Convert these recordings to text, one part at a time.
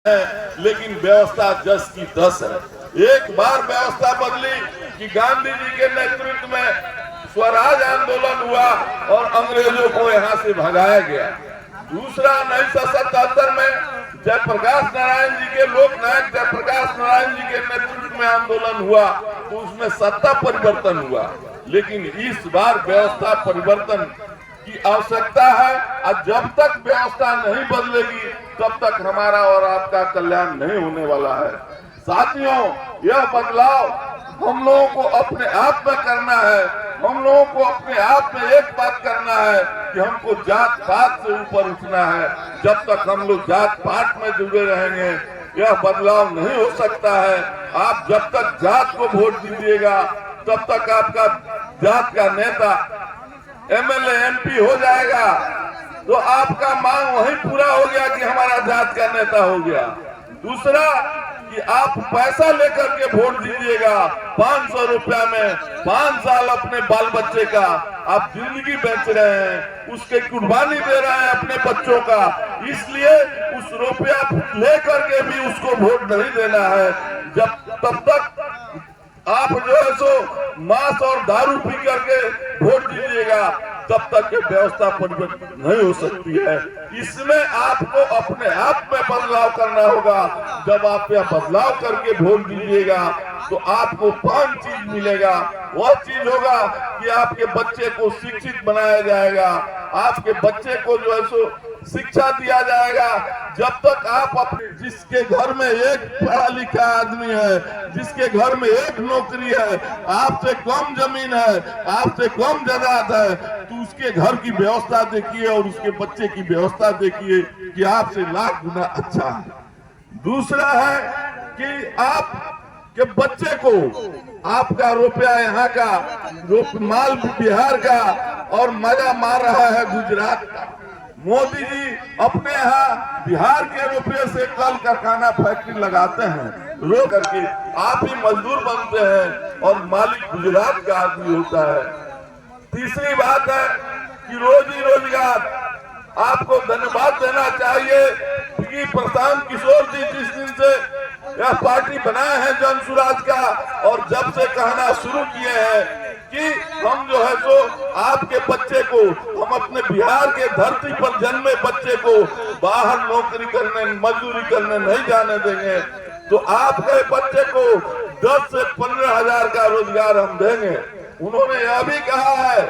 है, लेकिन व्यवस्था जस की तस है। एक बार व्यवस्था बदली कि गांधी जी के नेतृत्व में स्वराज आंदोलन हुआ और अंग्रेजों को यहाँ से भगाया गया। दूसरा 1977 में जयप्रकाश नारायण जी के लोकनायक जयप्रकाश नारायण जी के नेतृत्व में आंदोलन हुआ तो उसमें सत्ता परिवर्तन हुआ, लेकिन इस बार व्यवस्था परिवर्तन की आवश्यकता है और जब तक व्यवस्था नहीं बदलेगी तब तक हमारा और आपका कल्याण नहीं होने वाला है। साथियों, यह बदलाव हम लोगों को अपने आप में करना है। हम लोगों को अपने आप में एक बात करना है कि हमको जात पात से ऊपर उठना है। जब तक हम लोग जात पात में जुड़े रहेंगे यह बदलाव नहीं हो सकता है। आप जब तक जात को वोट दीजिएगा तब तक आपका जात का नेता एमएलए एमपी हो जाएगा तो आपका मांग वहीं पूरा हो गया कि हमारा जात का नेता हो गया। दूसरा कि आप पैसा लेकर के वोट दीजिएगा 500 रुपया में 5 साल अपने बाल बच्चे का आप जिंदगी बेच रहे हैं, उसके कुर्बानी दे रहे हैं अपने बच्चों का, इसलिए उस रुपया लेकर के भी उसको वोट नहीं देना है। तब तक आप जो है सो मांस और दारू पी करके वोट दीजिएगा तब तक ये व्यवस्था परिवर्तन नहीं हो सकती है। इसमें आपको अपने आप में बदलाव करना होगा। जब आप यह बदलाव करके वोट दीजिएगा तो आपको 5 चीज मिलेगा। वह चीज होगा कि आपके बच्चे को शिक्षित बनाया जाएगा, आपके बच्चे को जो है सो शिक्षा दिया जाएगा। जब तक आप अपने जिसके घर में एक पढ़ा लिखा आदमी है, जिसके घर में एक नौकरी है, आपसे कम जमीन है, आपसे कम जायदाद है, तो उसके घर की व्यवस्था देखिए और उसके बच्चे की व्यवस्था देखिए कि आपसे लाख गुना अच्छा है। दूसरा है कि आप के बच्चे को आपका रुपया यहाँ का माल बिहार का और मजा मार रहा है गुजरात का। मोदी जी अपने यहाँ बिहार के रुपये से कल कारखाना फैक्ट्री लगाते हैं, रो करके आप ही मजदूर बनते हैं और मालिक गुजरात का आदमी होता है। तीसरी बात है कि रोजी रोजगार आपको धन्यवाद देना चाहिए कि प्रशांत किशोर जी जिस दिन से यह पार्टी बनाए हैं जन सुराज का और जब से कहना शुरू किए हैं कि हम जो है सो आपके बच्चे को, हम अपने बिहार के धरती पर जन्मे बच्चे को बाहर नौकरी करने मजदूरी करने नहीं जाने देंगे, तो आपके बच्चे को 10 से 15 हजार का रोजगार हम देंगे। उन्होंने यह भी कहा है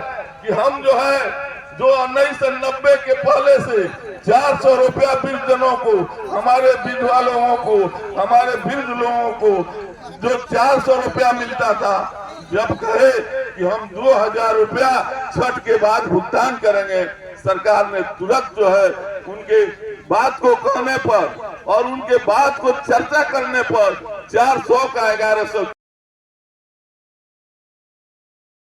कि हम जो है जो 1990 के पहले से 400 रुपया वृद्ध जनों को, हमारे विधवा लोगों को, हमारे वृद्ध लोगों को जो 400 रुपया मिलता था, जब कहे कि हम 2000 रुपया छठ के बाद भुगतान करेंगे, सरकार ने तुरंत जो है उनके बात को कहने पर और उनके बात को चर्चा करने पर 400 का 1100